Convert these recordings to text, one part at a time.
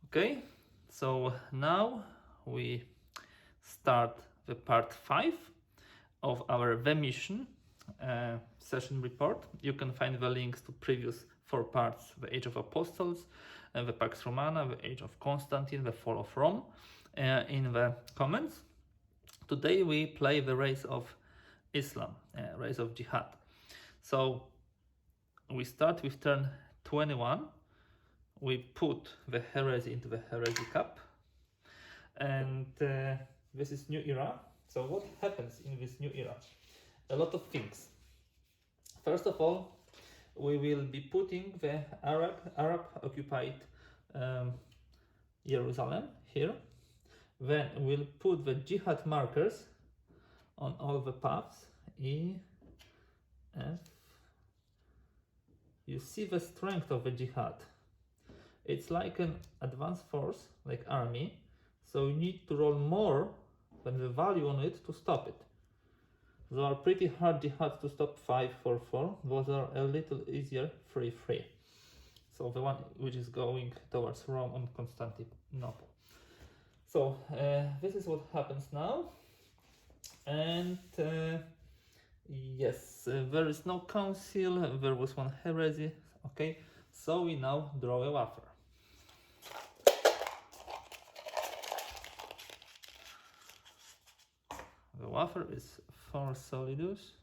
Okay, so now we start the part 5 of our The Mission session report. You can find the links to previous 4 parts: the Age of Apostles, the Pax Romana, the Age of Constantine, the Fall of Rome, in the comments. Today we play the Race of Islam, Race of Jihad. So we start with turn 21. We put the heresy into the heresy cup, and this is new era. So what happens in this new era? A lot of things. First of all, we will be putting the Arab occupied Jerusalem here. Then we'll put the jihad markers on all the paths. E, F. You see the strength of the jihad. It's like an advanced force, like army, so you need to roll more than the value on it to stop it. Those are pretty hard jihad to stop. 5, 4, 4. Those are a little easier. 3, 3. So the one which is going towards Rome and Constantinople. So this is what happens now. And yes, there is no council. There was one heresy. Okay, so we now draw a wafer. The wafer is 4 solidus,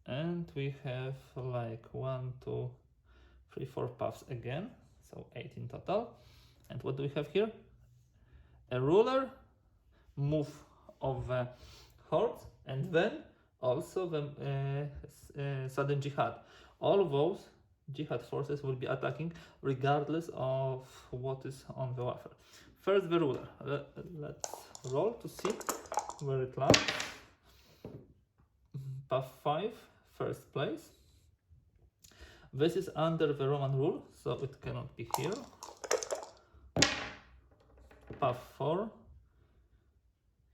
and we have like 1, 2, 3, 4 puffs again, so 8 in total. And what do we have here? A ruler, move of the hordes, and then also the sudden jihad. All those jihad forces will be attacking regardless of what is on the wafer. First the ruler. Let's roll to see where it lands. Path 5, first place. This is under the Roman rule, so it cannot be here. Path 4.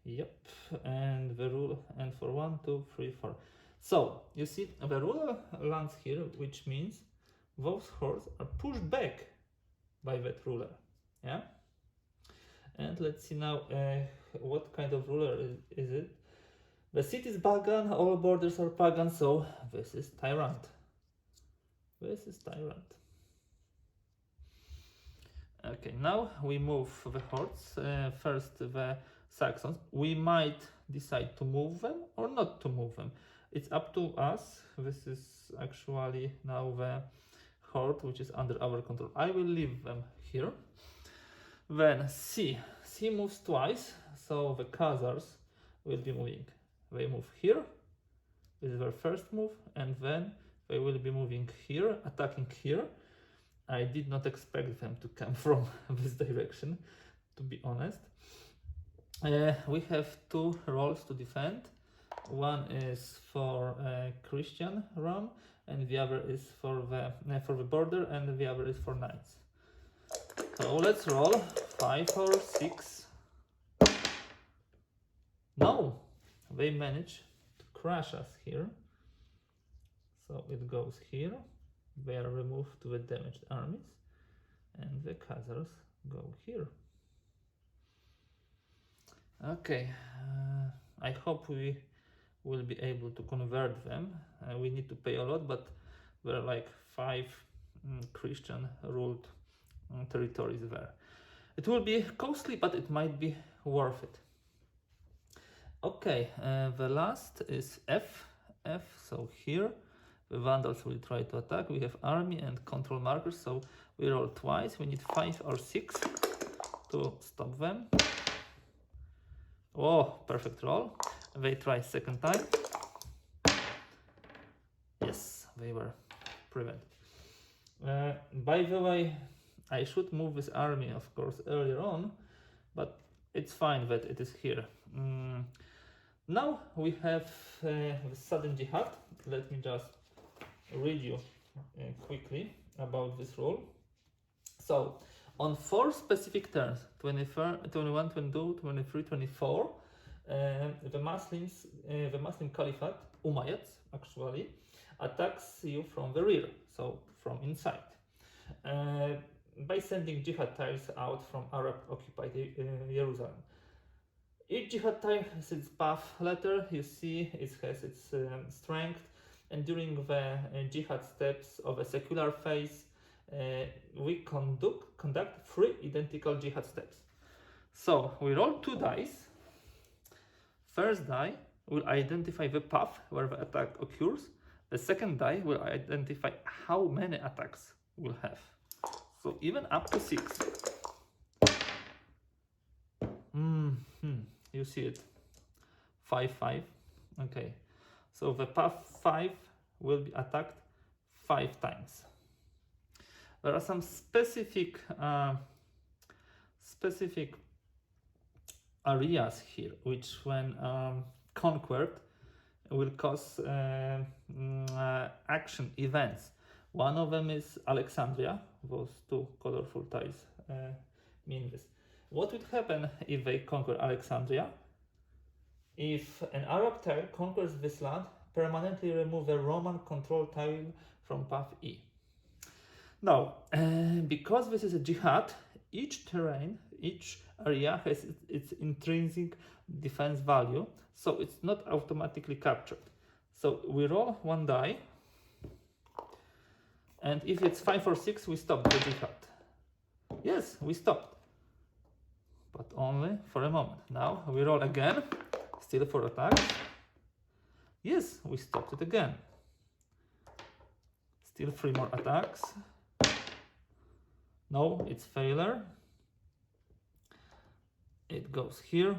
Yep, and the rule, and for 1, 2, 3, 4. So you see the ruler lands here, which means those hordes are pushed back by that ruler. Yeah. And let's see now what kind of ruler is it. The city is pagan, all borders are pagan, so this is tyrant. This is tyrant. Okay, now we move the hordes. First the Saxons. We might decide to move them or not to move them. It's up to us. This is actually now the horde which is under our control. I will leave them here. Then C moves twice, so the Khazars will be moving. They move here. This is their first move, and then they will be moving here, attacking here. I did not expect them to come from this direction, to be honest. We have 2 roles to defend. One is for Christian Rome, and the other is for the border, and the other is for knights. So let's roll. 5 or 6. No, they manage to crush us here. So it goes here. They are removed to the damaged armies, and the Khazars go here. Okay, I hope we will be able to convert them. We need to pay a lot, but there are like 5 Christian ruled territories there. It will be costly, but it might be worth it. Okay, the last is F. So here the Vandals will try to attack. We have army and control markers, so we roll twice. We need 5 or 6 to stop them. Oh, perfect roll. They try second time. Yes, they were prevented. By the way, I should move this army, of course, earlier on, but it's fine that it is here. Now we have the sudden jihad. Let me just read you quickly about this rule. So, on 4 specific turns, 21, 22, 23, 24, the Muslim Caliphate, Umayyads actually, attacks you from the rear, so from inside. by sending jihad tiles out from Arab-occupied Jerusalem. Each jihad tile has its path letter, you see it has its strength, and during the jihad steps of a secular phase, we conduct 3 identical jihad steps. So we roll 2 dice. First die will identify the path where the attack occurs. The second die will identify how many attacks we'll have. So even up to 6. You see it. 5, 5. Okay. So the path 5 will be attacked 5 times. There are some specific areas here which, when conquered, will cause action events. One of them is Alexandria. Those 2 colorful tiles mean this. What would happen if they conquer Alexandria? If an Arab tile conquers this land, permanently remove the Roman control tile from path E. Now, because this is a jihad, each terrain, each area has its intrinsic defense value, so it's not automatically captured. So we roll 1 die, and if it's 5 or 6, we stop the jihad. Yes, we stopped, but only for a moment. Now we roll again, still for attack. Yes, we stopped it again. Still 3 more attacks. No, it's failure. It goes here,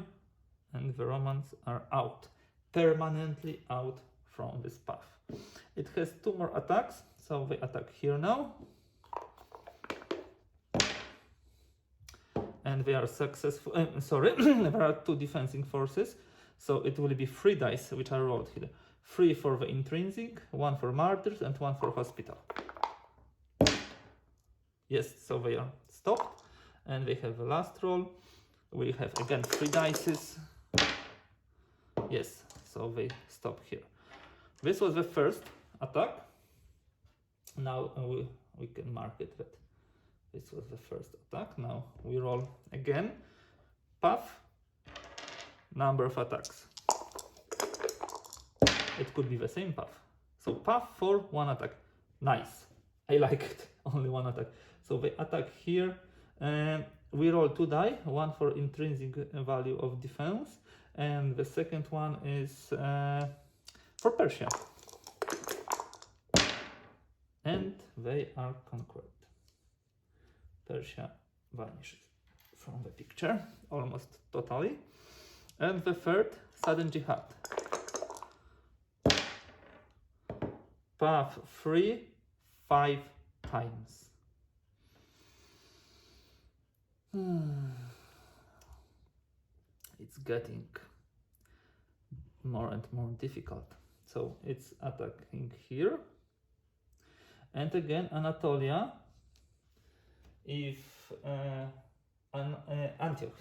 and the Romans are out, permanently out from this path. It has 2 more attacks, so they attack here now. And they are successful. There are 2 defending forces, so it will be 3 dice which are rolled here. 3 for the intrinsic, 1 for martyrs, and 1 for hospital. Yes, so they are stopped, and they have the last roll. We have again 3 dices. Yes, so they stop here. This was the first attack. Now we can mark it that this was the first attack. Now we roll again. Path, number of attacks. It could be the same path. So path for 1 attack. Nice. I like it. Only 1 attack. So they attack here. And we roll 2 die. 1 for intrinsic value of defense. And the second one is for Persia. And they are conquered. Persia vanishes from the picture almost totally. And the third, sudden jihad. Path 3, 5 times. It's getting more and more difficult. So it's attacking here. And again, Anatolia. If Antioch.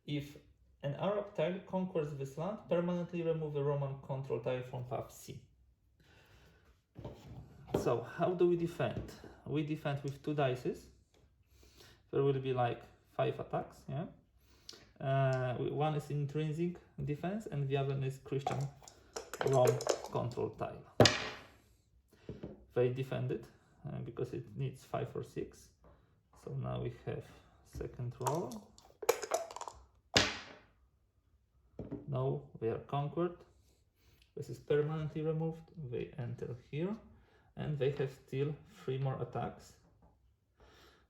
If an Arab tile conquers this land, permanently remove the Roman control tile from path C. So how do we defend? We defend with 2 dices. There will be like 5 attacks. Yeah. One is intrinsic defense, and the other is Christian Rome control tile. They defended because it needs 5 or 6. So now we have second roll. No, they are conquered. This is permanently removed. They enter here, and they have still 3 more attacks.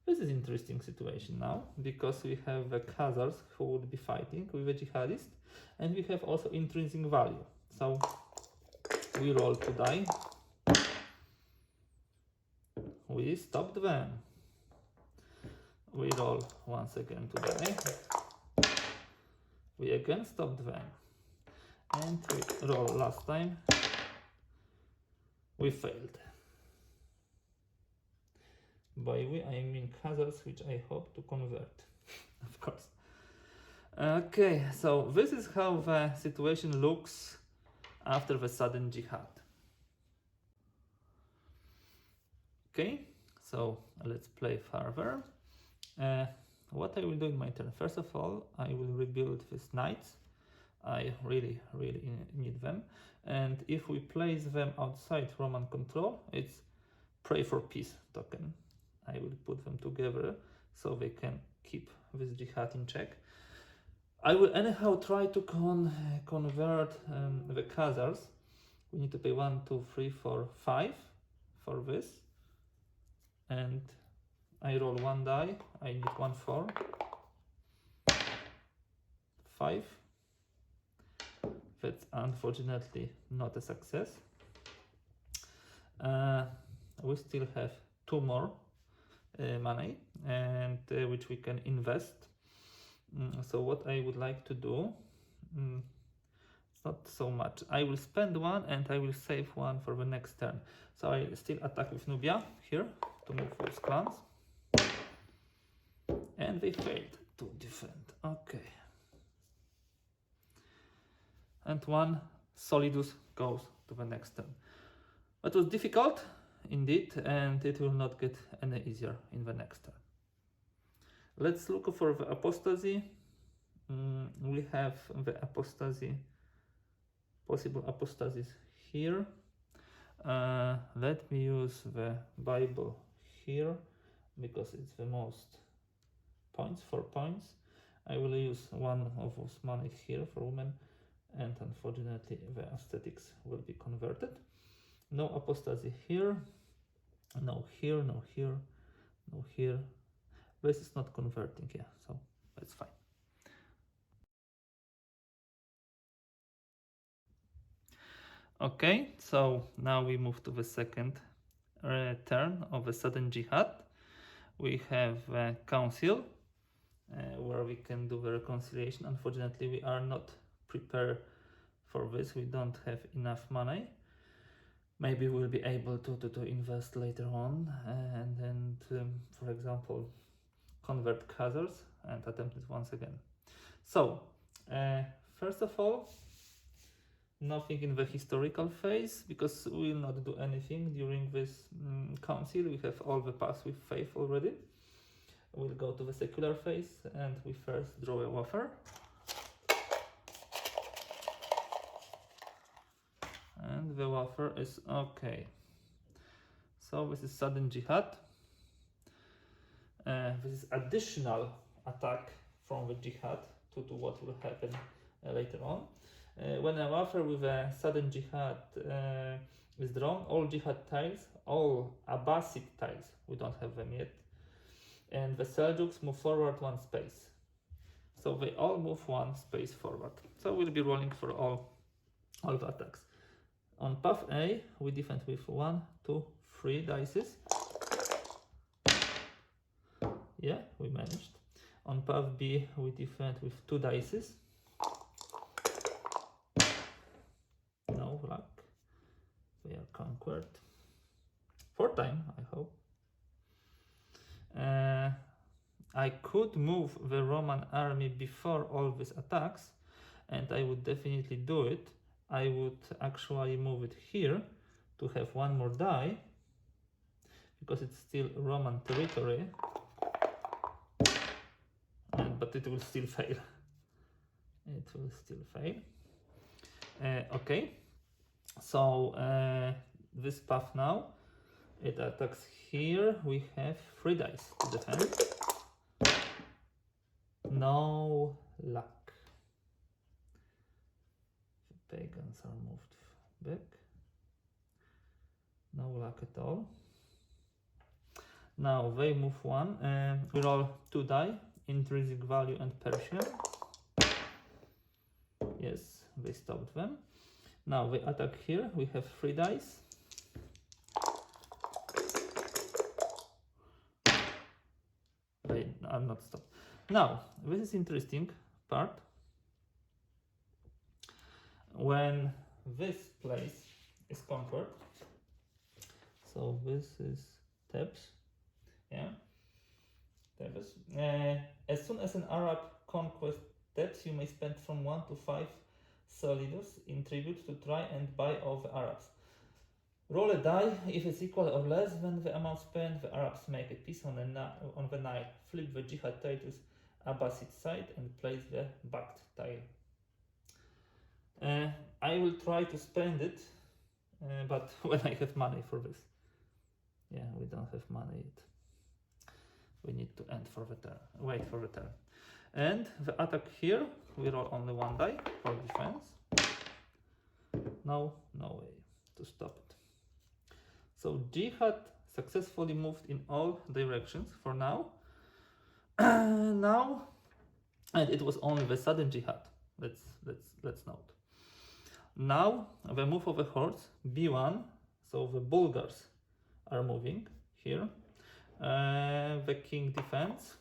This is interesting situation now, because we have the Khazars who would be fighting with the jihadists, and we have also intrinsic value. So we roll 2 die. We stopped them. We roll once again 2 die. We again stopped them. And we roll last time. We failed. By we, I mean Khazars, which I hope to convert, of course. Okay, so this is how the situation looks after the sudden jihad. Okay, So let's play further. What I will do in my turn, first of all, I will rebuild these knights. I really need them. And if we place them outside Roman control, it's pray for peace token. I will put them together so they can keep this jihad in check. I will anyhow try to convert the Khazars. We need to pay 1, 2, 3, 4, 5 for this. And I roll 1 die. I need 1, 4, 5. That's unfortunately not a success. We still have 2 more money, and which we can invest. So what I would like to do, it's not so much. I will spend 1 and I will save 1 for the next turn. So I still attack with Nubia here to move those clans. And they failed to defend. Okay. And 1 Solidus goes to the next turn. That was difficult indeed, and it will not get any easier in the next turn. Let's look for the apostasy. We have the apostasy, possible apostasies here. Let me use the Bible here because it's the most points, 4 points. I will use 1 of those money here for women, and unfortunately the aesthetics will be converted. No apostasy here, no here, no here, no here. This is not converting, yeah, so that's fine. Okay, so now we move to the second turn of the sudden jihad. We have a council where we can do the reconciliation. Unfortunately, we are not prepared for this. We don't have enough money. Maybe we'll be able to invest later on and then, for example, convert Khazars and attempt it once again. So, first of all, nothing in the historical phase because we will not do anything during this council. We have all the paths with faith already. We'll go to the secular phase and we first draw a wafer. And the wafer is okay. So this is sudden jihad. This is additional attack from the jihad to what will happen later on. When a wafer with a sudden jihad is drawn, all jihad tiles, all Abbasid tiles, we don't have them yet, and the Seljuks move forward 1 space. So they all move 1 space forward. So we'll be rolling for all the attacks. On path A, we defend with 1, 2, 3 dices. Yeah, we managed. On path B, we defend with 2 dices. No luck. We are conquered. 4th time, I hope. I could move the Roman army before all these attacks, and I would definitely do it. I would actually move it here to have 1 more die, because it's still Roman territory, but it will still fail. It will still fail. Okay, so this path now, it attacks here. We have 3 dice to defend. No luck. The pagans are moved back. No luck at all. Now they move 1. We roll 2 die, intrinsic value and Persian. Yes, they stopped them. Now they attack here. We have 3 dice. They are not stopped. Now, this is interesting part. When this place is conquered, so this is Thebes, yeah, Thebes. As soon as an Arab conquests Thebes, you may spend from 1 to 5 solidus in tribute to try and buy all the Arabs. Roll a die. If it's equal or less than the amount spent, the Arabs make a peace on the Nile. Flip the Jihad tile to Abbasid side and place the backed tile. I will try to spend it, but when I have money for this. Yeah, we don't have money yet. We need to end for the turn. Wait for the turn. And the attack here, we roll only one die for defense. No way to stop it. So Jihad successfully moved in all directions for now. Now, and it was only the sudden Jihad. Let's note. Now the move of the hordes B1. So the Bulgars are moving here. The king defends,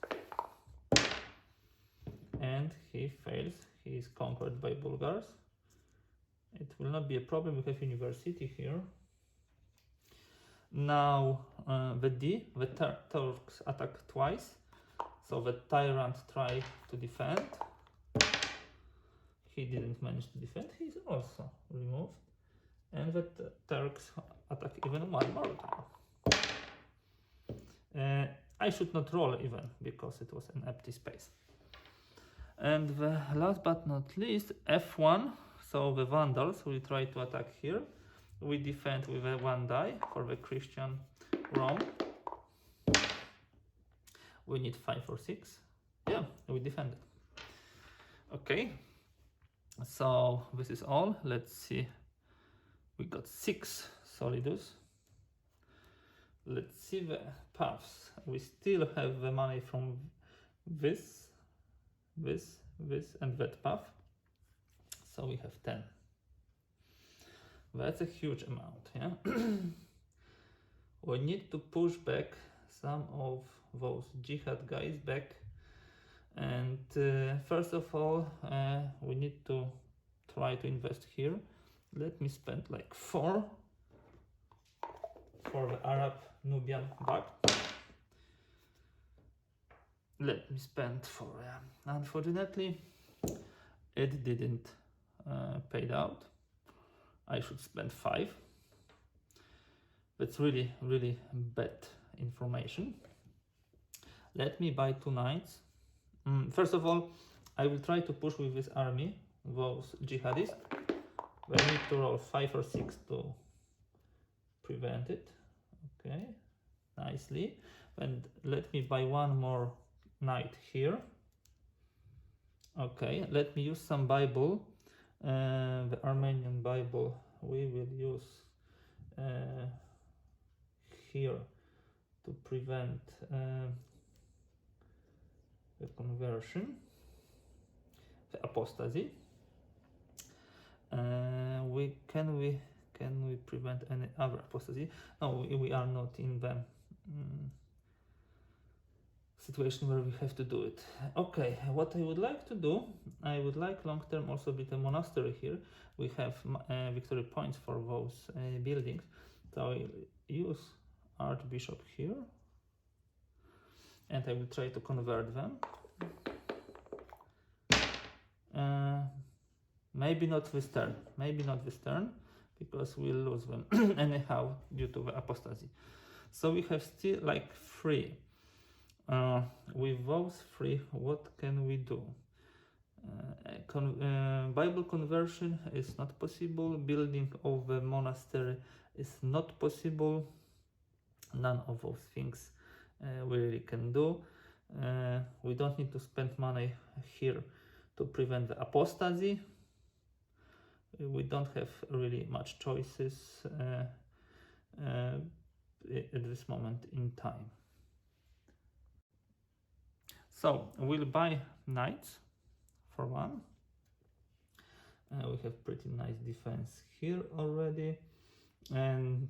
and he fails. He is conquered by Bulgars. It will not be a problem. We have university here. Now the Turks attack twice. So the tyrant tried to defend. He didn't manage to defend. He is also removed. And the Turks attack even one more time. I should not roll even because it was an empty space. And the last but not least, F1. So the Vandals will try to attack here. We defend with a one die for the Christian Rome. We need 5 or 6. Yeah, we defended. Okay. So this is all. Let's see. We got 6 Solidus. Let's see the paths. We still have the money from this, and that path. So we have 10. That's a huge amount, yeah? We need to push back some of those Jihad guys back. And first of all, we need to try to invest here. Let me spend like 4 for the Arab Nubian back. Let me spend 4. Unfortunately, it didn't pay out. I should spend 5. That's really bad information. Let me buy 2 knights. First of all, I will try to push with this army, those jihadists. I need to roll 5 or 6 to prevent it. Okay, nicely. And let me buy 1 more knight here. Okay, let me use some Bible. The Armenian Bible we will use here to prevent the conversion, the apostasy. Can we prevent any other apostasy? No, we are not in the situation where we have to do it. Okay, what I would like to do, I would like long term also build a monastery here. We have victory points for those buildings. So I use Archbishop here, and I will try to convert them. Maybe not this turn, because we'll lose them anyhow due to the apostasy. So we have still like 3. With those 3, what can we do? Bible conversion is not possible. Building of a monastery is not possible. None of those things we really can do. We don't need to spend money here to prevent the apostasy. We don't have really much choices at this moment in time. So we'll buy knights for 1. We have pretty nice defense here already, and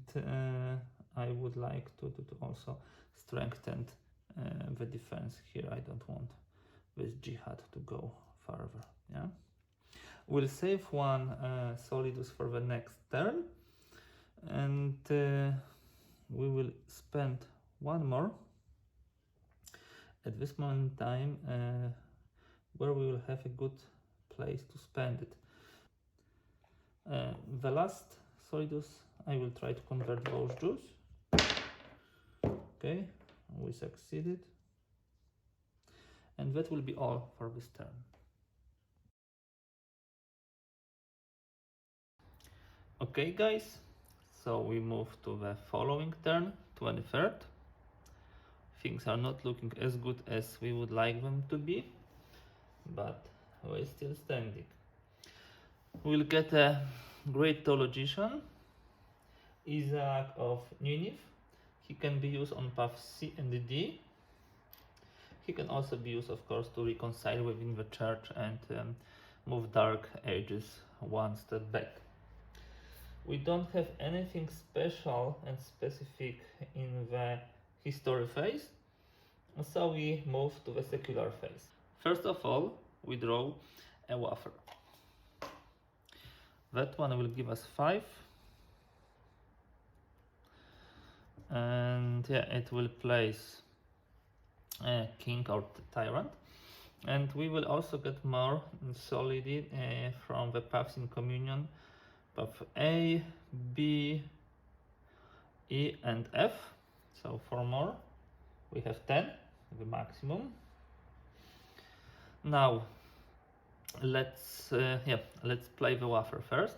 I would like to also strengthen the defense here. I don't want this Jihad to go further. Yeah, we'll save 1 Solidus for the next turn, and we will spend 1 more at this moment in time, where we will have a good place to spend it. The last Solidus I will try to convert those Jews. Okay, we succeeded. And that will be all for this turn. Okay guys, so we move to the following turn, 23rd. Things are not looking as good as we would like them to be, but we're still standing. We'll get a great theologian, Isaac of Nineveh. He can be used on path C and D. He can also be used, of course, to reconcile within the church and move dark ages one step back. We don't have anything special and specific in the history phase, so we move to the secular phase. First of all, we draw a wafer. That one will give us 5. And yeah, it will place a king or tyrant. And we will also get more solidity from the paths in communion, path A, B, E, and F. So 4 more. We have 10, the maximum. Now let's play the wafer first.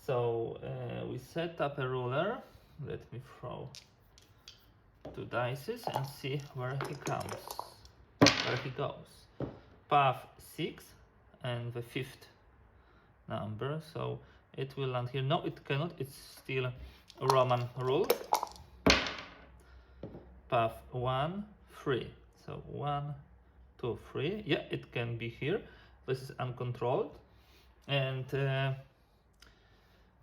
So we set up a ruler. Let me throw 2 dice and see where he goes. Path 6 and the 5th number, so it will land here. No, it cannot, it's still a Roman rule. Path 1, 3, so 1, 2, 3. Yeah, it can be here. This is uncontrolled. And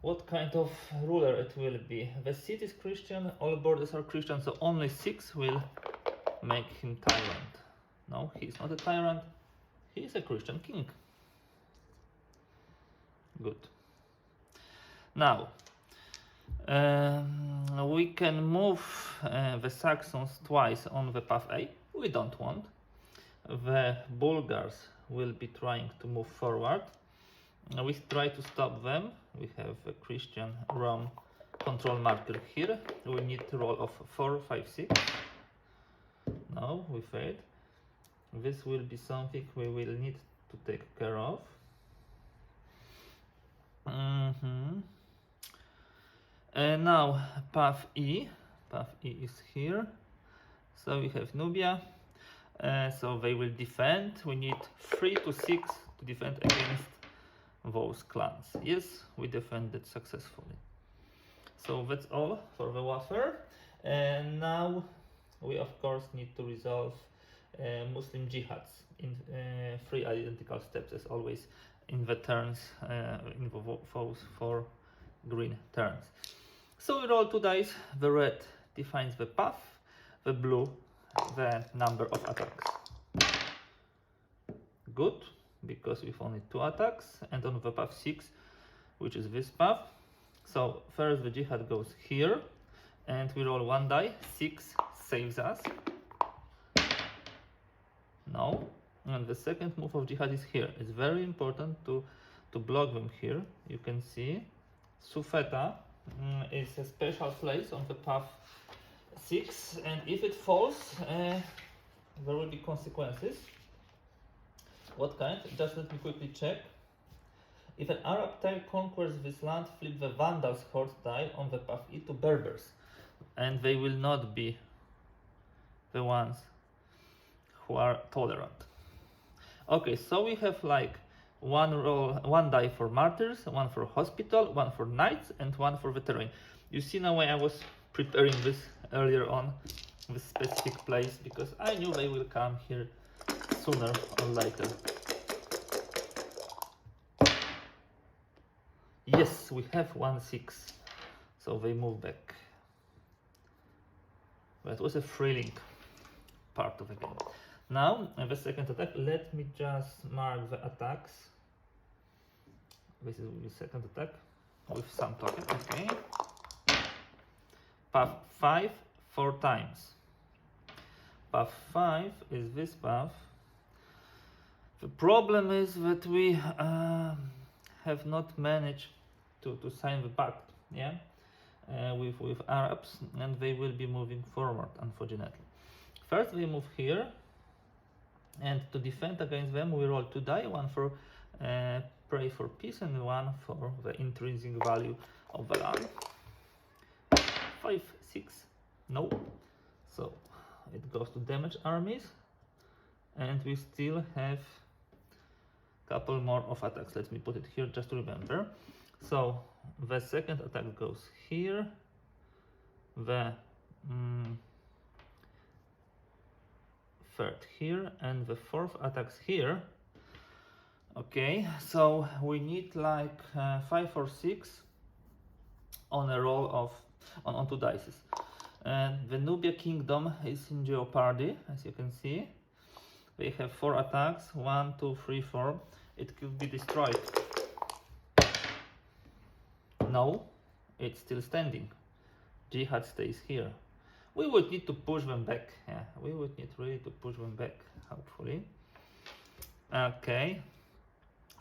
what kind of ruler it will be? The seat is Christian, all borders are Christian, so only 6 will make him tyrant. No, he's not a tyrant, he is a Christian king. Good. Now, we can move the Saxons twice on the path A. We don't want. The Bulgars will be trying to move forward. We try to stop them. We have a Christian Rome control marker here. We need a roll of 4, 5, 6. No, we failed. This will be something we will need to take care of. And now path E. Path E is here. So we have Nubia. So they will defend. We need 3 to 6 to defend against those clans. Yes, we defended successfully. So that's all for the wafer. And now we of course need to resolve Muslim jihads in 3 identical steps as always in the turns, in those 4 green turns. So we roll 2 dice. The red defines the path, the blue the number of attacks. Good, because we've only 2 attacks, and on the path 6, which is this path. So first the jihad goes here, and we roll 1 die. 6 saves us. No. And the second move of jihad is here. It's very important to block them here. You can see Sufeta is a special place on the path 6, and if it falls, there will be consequences. What kind? Just let me quickly check. If an Arab tile conquers this land, flip the Vandals horde tile on the path E to Berbers, and they will not be the ones who are tolerant. Okay, so we have like 1 die for martyrs, 1 for hospital, 1 for knights, and 1 for veteran. You see now why I was preparing this earlier on, this specific place, because I knew they will come here sooner or later. Yes, we have 1, 6, so they move back. That was a thrilling part of the game. Now, the second attack, let me just mark the attacks. This is the second attack with some token, okay. Path 5, 4 times. Path 5 is this path. The problem is that we have not managed to sign the pact, yeah. with Arabs, and they will be moving forward, unfortunately. First we move here, and to defend against them we roll 2 die, one for pray for peace and one for the intrinsic value of the land. 5, 6, no. So it goes to damage armies, and we still have a couple more of attacks. Let me put it here just to remember. So the second attack goes here, the third here, and the fourth attacks here. Okay, so we need like 5 or 6 on a roll of on 2 dice. And the Nubia Kingdom is in jeopardy, as you can see. They have 4 attacks, 1, 2, 3, 4. It could be destroyed. No, it's still standing. Jihad stays here. We would need to push them back. Yeah, we would need really to push them back, hopefully. Okay.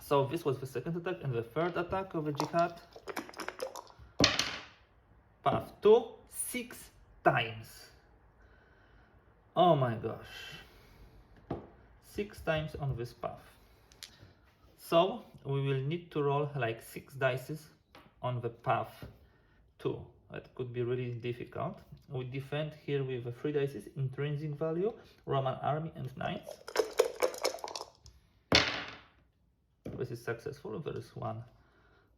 So this was the second attack, and the third attack of the Jihad. Path 2, 6 times. Oh my gosh. 6 times on this path. So we will need to roll like 6 dice on the path 2. That could be really difficult. We defend here with the 3 dice, intrinsic value, Roman army, and knights. This is successful. There is 1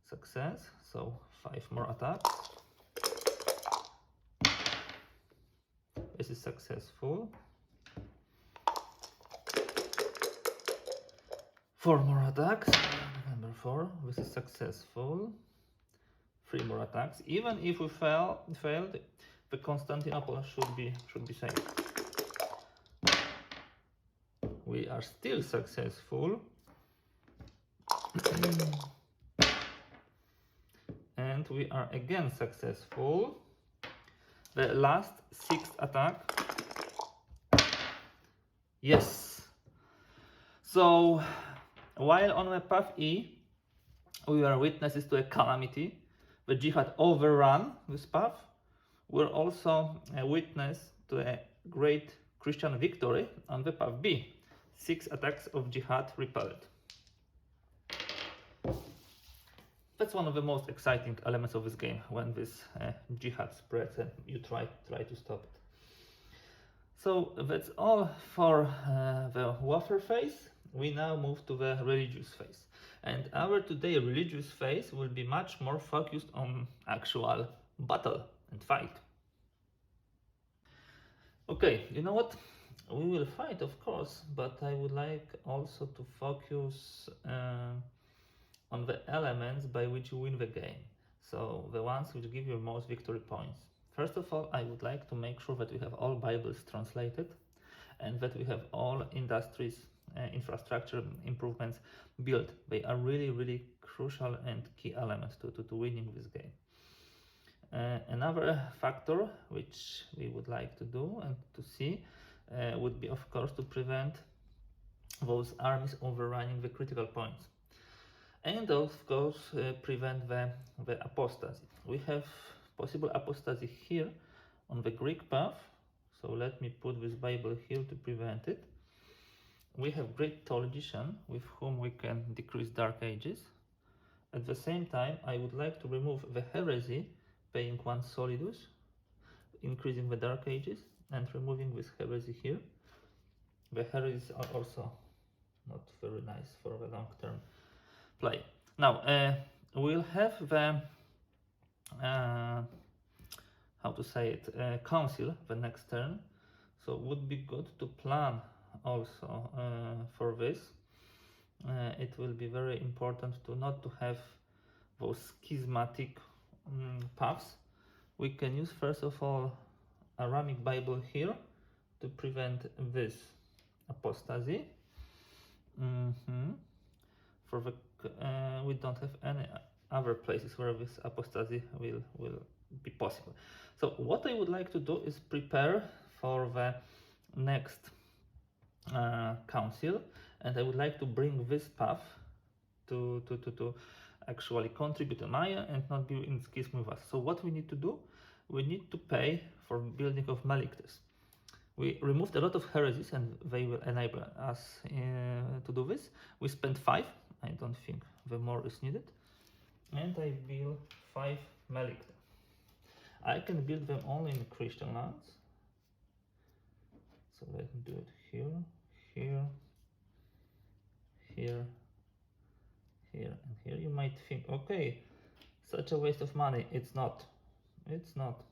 success, so 5 more attacks. This is successful. 4 more attacks. Number 4. This is successful. 3 more attacks. Even if we failed, the Constantinople should be safe. We are still successful. And we are again successful. The last 6th attack. Yes. So while on the path E, we are witnesses to a calamity. The Jihad overran this path. We're also a witness to a great Christian victory on the path B. 6 attacks of Jihad repelled. That's one of the most exciting elements of this game, when this Jihad spreads and you try to stop it. So that's all for the warfare phase. We now move to the religious phase. And our today religious phase will be much more focused on actual battle and fight. Okay, you know what? We will fight, of course, but I would like also to focus on the elements by which you win the game. So the ones which give you most victory points. First of all, I would like to make sure that we have all Bibles translated and that we have all industries, infrastructure improvements built. They are really crucial and key elements to winning this game. Another factor which we would like to do and to see would be, of course, to prevent those armies overrunning the critical points. And of course, prevent the apostasy. We have possible apostasy here on the Greek path. So let me put this Bible here to prevent it. We have great theologian with whom we can decrease Dark Ages. At the same time, I would like to remove the heresy, paying 1 solidus, increasing the Dark Ages, and removing this heresy here. The heresies are also not very nice for the long-term play. Now we'll have the how to say it, council the next turn, so it would be good to plan also for this. It will be very important to not to have those schismatic paths. We can use first of all Aramic Bible here to prevent this apostasy. For the we don't have any other places where this apostasy will be possible. So what I would like to do is prepare for the next council, and I would like to bring this path to actually contribute to Maya and not be in schism with us. So what we need to do? We need to pay for building of Maliktes. We removed a lot of heresies and they will enable us to do this. We spent 5. I don't think the more is needed. And I build 5 Maliktes. I can build them only in Christian lands. So let me do it here, here, here, here, and here. You might think, okay, such a waste of money. It's not. It's not.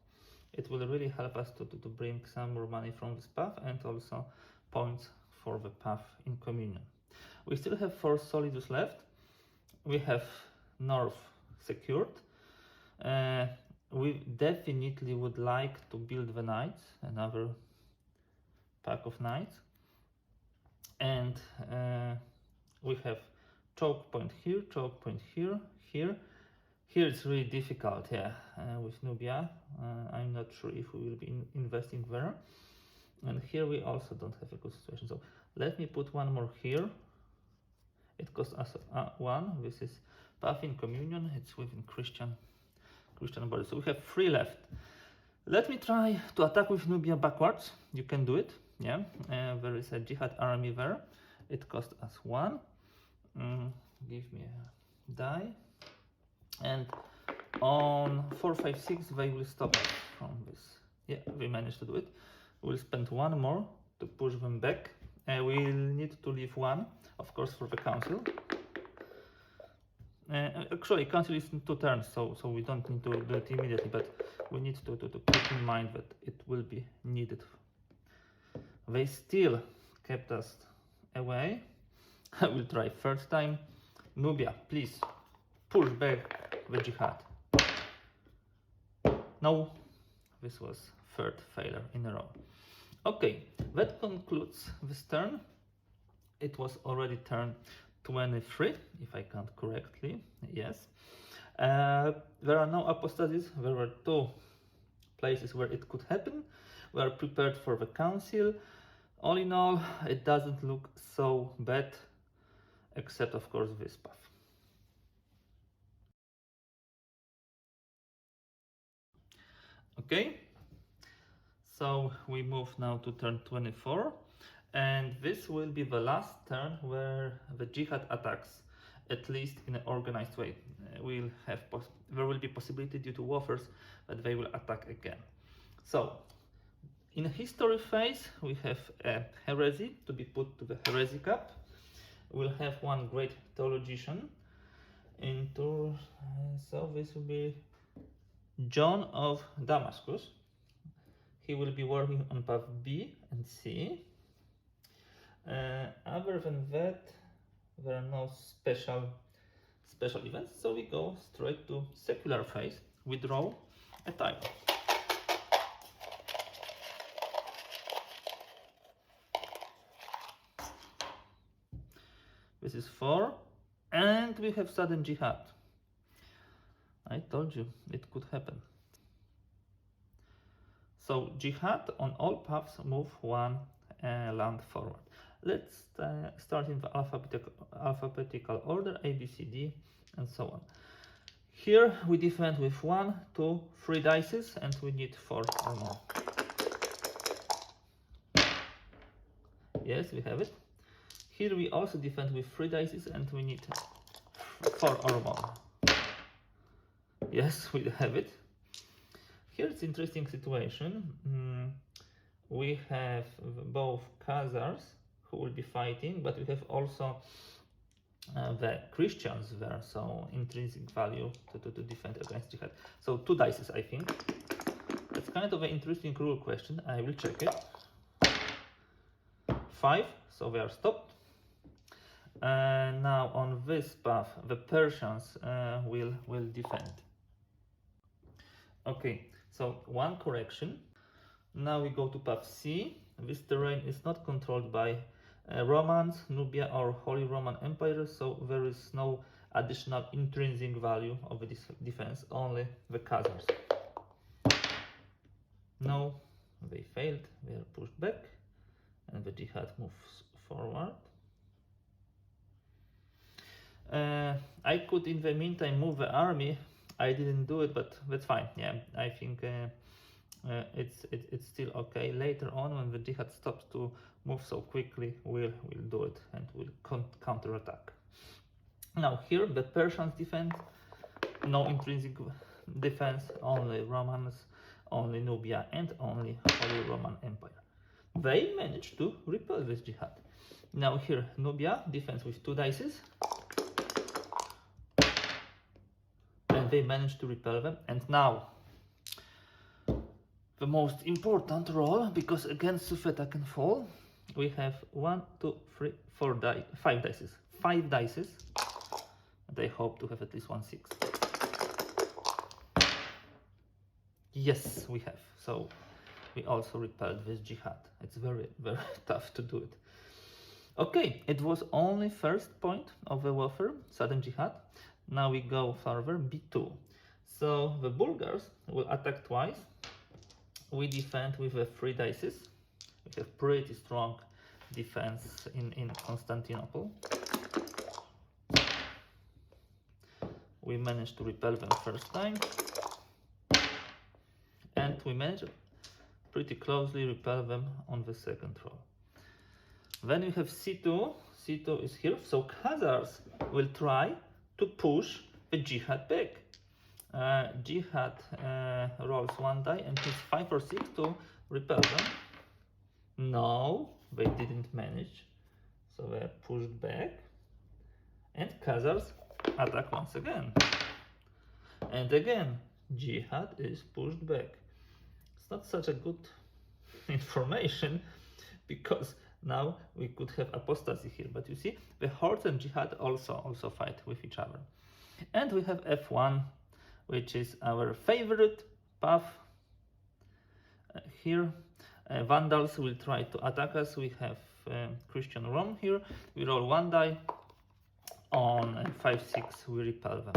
It will really help us to bring some more money from this path and also points for the path in communion. We still have 4 solidus left. We have north secured. We definitely would like to build the knights, another pack of knights. And we have choke point here, choke point here, here. Here it's really difficult, yeah, with Nubia. I'm not sure if we will be investing there. And here we also don't have a good situation. So let me put one more here. It costs us 1. This is path in communion. It's within Christian borders. So we have 3 left. Let me try to attack with Nubia backwards. You can do it. Yeah, there is a Jihad army there. It costs us 1. Give me a die. And on 4, 5, 6 they will stop us from this. Yeah, we managed to do it. We'll spend 1 more to push them back. We'll need to leave 1, of course, for the council. Actually, council is in 2 turns, so we don't need to do it immediately, but we need to keep in mind that it will be needed. They still kept us away. I will try first time. Nubia, please push back the Jihad. No, this was 3rd failure in a row. Okay, that concludes this turn. It was already turn 23, if I count correctly. Yes. There are no apostasies. There were 2 places where it could happen. We are prepared for the council. All in all, it doesn't look so bad, except of course this path. Okay, so we move now to turn 24, and this will be the last turn where the Jihad attacks, at least in an organized way. There will be possibility due to waffers that they will attack again. So in history phase, we have a heresy to be put to the heresy cup. We'll have 1 great theologian into, so this will be John of Damascus. He will be working on path B and C. Other than that, there are no special events, so we go straight to secular phase. We draw a tile. This is 4, and we have sudden Jihad. I told you it could happen. So Jihad on all paths move 1 land forward. Let's start in the alphabetical order, A, B, C, D, and so on. Here we defend with 1, 2, 3 dices, and we need 4 or more. Yes, we have it. Here we also defend with 3 dices, and we need 4 or more. Yes, we have it. Here it's interesting situation. We have both Khazars who will be fighting, but we have also the Christians there, so intrinsic value to defend against Jihad. So 2 dices, I think. That's kind of an interesting rule question. I will check it. 5, so they are stopped. Now on this path, the Persians will defend. Okay, so 1 correction. Now we go to path C. This terrain is not controlled by Romans, Nubia, or Holy Roman Empire, so there is no additional intrinsic value of this defense, only the Khazars. No, they failed, they are pushed back, and the Jihad moves forward. I could in the meantime move the army. I didn't do it, but that's fine. Yeah, I think it's still okay. Later on, when the Jihad stops to move so quickly, we'll do it and we'll counter attack. Now here the Persians defend, no intrinsic defense, only Romans, only Nubia, and only Holy Roman Empire. They managed to repel this Jihad. Now here Nubia defends with 2 dices, and they managed to repel them. And now the most important roll, because against Sufi attack and fall, we have 1, 2, 3, 4 5 dices. 5 dices. They hope to have at least 1 6. Yes, we have. So we also repelled this Jihad. It's very, very tough to do it. Okay, it was only first point of the warfare, sudden Jihad. Now we go further, B2. So the Bulgars will attack twice. We defend with the 3 dices. We have pretty strong defense in Constantinople. We managed to repel them first time. And we managed pretty closely repel them on the second roll. Then we have C2. C2 is here. So Khazars will try to push the Jihad back. Jihad rolls 1 die and needs 5 or 6 to repel them. No, they didn't manage. So they are pushed back. And Khazars attack once again. And again, Jihad is pushed back. It's not such a good information, because now we could have apostasy here. But you see, the hordes and Jihad also fight with each other. And we have F1, which is our favorite path. Here, Vandals will try to attack us. We have Christian Rome here. We roll 1 die. On 5, 6, we repel them.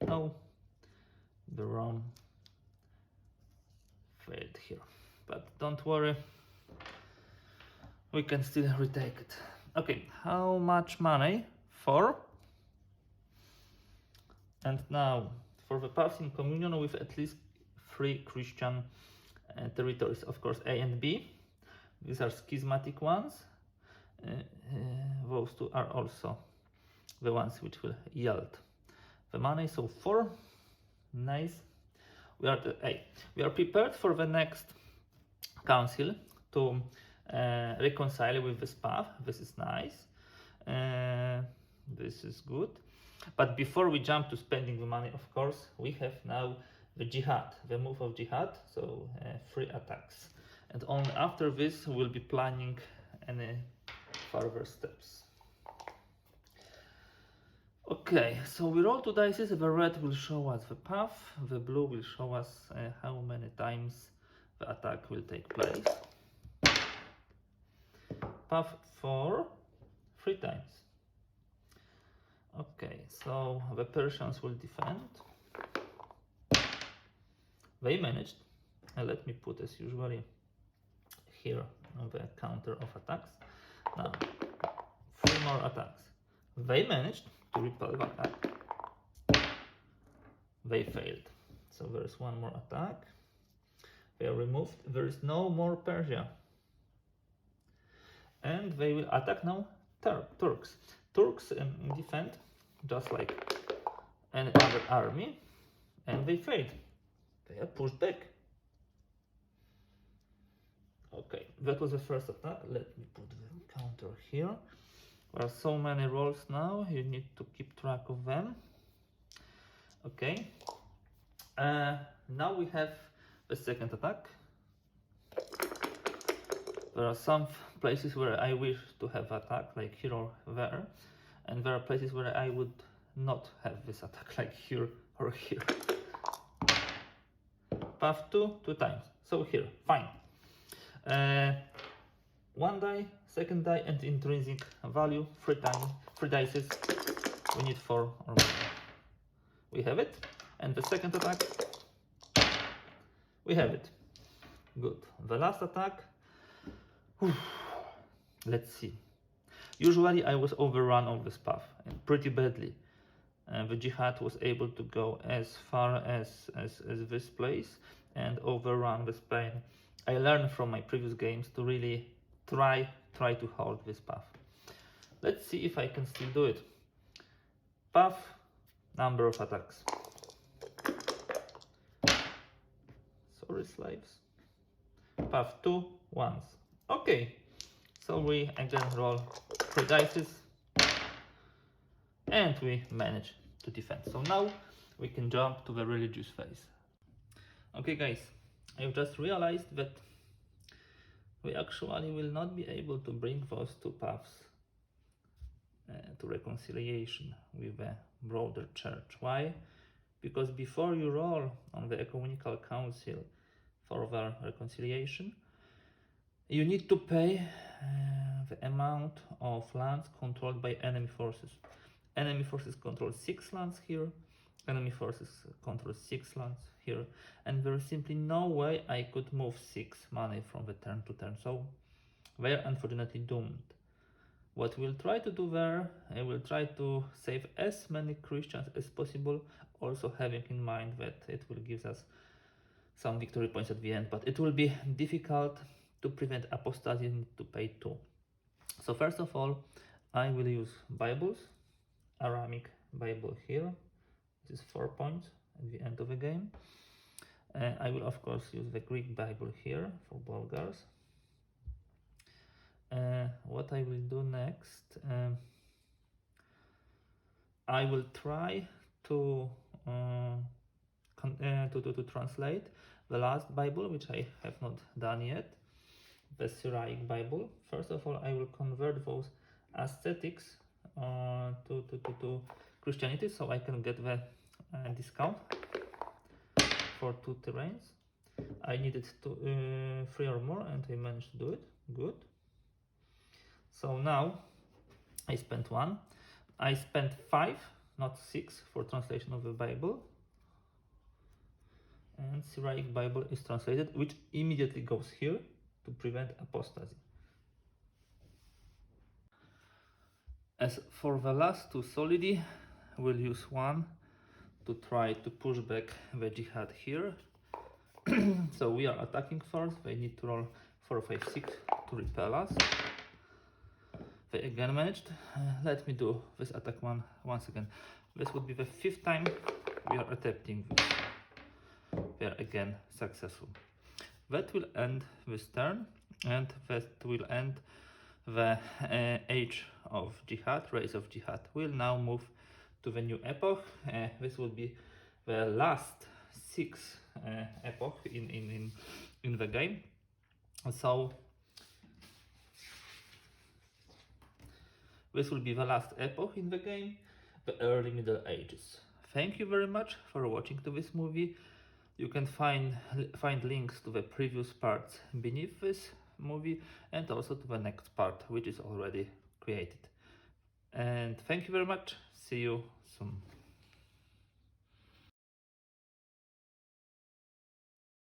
No, the Rome failed here. But don't worry, we can still retake it. Okay, how much money for? And now for the paths in communion with at least 3 Christian territories, of course A and B. These are schismatic ones. Those 2 are also the ones which will yield the money. So 4, nice. We are prepared for the next council to reconcile with this path. This is nice. This is good. But before we jump to spending the money, of course, we have now the Jihad, the move of Jihad. So 3 attacks. And only after this we'll be planning any further steps. Okay, so we roll 2 dice. The red will show us the path, the blue will show us how many times the attack will take place. Path 4, 3 times. Okay, so the Persians will defend. They managed. Let me put as usually here on the counter of attacks. Now, 3 more attacks. They managed to repel the attack. They failed. So there is 1 more attack. They are removed. There is no more Persia. And they will attack now Turks. Turks defend just like any other army. And they failed. They are pushed back. Okay, that was the first attack. Let me put the counter here. There are so many rolls now, you need to keep track of them. Okay. Now we have the second attack. There are some places where I wish to have attack, like here or there. And there are places where I would not have this attack, like here or here. Path 2, 2 times. So here, fine. 1 die, 2nd die, and intrinsic value 3 times, 3 dices. We need 4 or more. We have it. And the second attack, we have it. Good. The last attack, let's see. Usually I was overrun on this path, and pretty badly. The Jihad was able to go as far as this place and overrun the Spain. I learned from my previous games to really try to hold this path. Let's see if I can still do it. Path, number of attacks. Sorry, slaves. Path 2, once. Okay, so we again roll 3 dices and we manage to defend. So now we can jump to the religious phase. Okay guys, I've just realized that we actually will not be able to bring those two paths to reconciliation with the broader church. Why? Because before you roll on the ecumenical council for the reconciliation, you need to pay the amount of lands controlled by enemy forces. Enemy forces control 6 lands here, enemy forces control 6 lands here, and there is simply no way I could move 6 money from the turn to turn, so they are unfortunately doomed. What we'll try to do there, I will try to save as many Christians as possible, also having in mind that it will give us some victory points at the end, but it will be difficult to prevent apostasy and to pay 2. So first of all, I will use Bibles, Aramic Bible here. This is 4 points at the end of the game. I will of course use the Greek Bible here for Bulgars. What I will do next, I will try to translate the last Bible, which I have not done yet, the Syriac Bible. First of all, I will convert those ascetics to Christianity, so I can get the discount for 2 terrains. I needed 3 or more, and I managed to do it. Good. So now I spent 1. I spent 5, not 6, for translation of the Bible. And Syriac Bible is translated, which immediately goes here to prevent apostasy. As for the last 2 solidi, we'll use 1 to try to push back the Jihad here. So we are attacking first, they need to roll 4, 5, 6 to repel us. They again managed. Let me do this attack once again. This would be the 5th time we are attempting this. They are again successful. That will end this turn, and that will end the age of Jihad, Rise of Jihad. We'll now move to the new epoch. This will be the last 6 epoch in the game. So this will be the last epoch in the game, the early Middle Ages. Thank you very much for watching to this movie. You can find links to the previous parts beneath this movie and also to the next part, which is already created. And thank you very much. See you soon.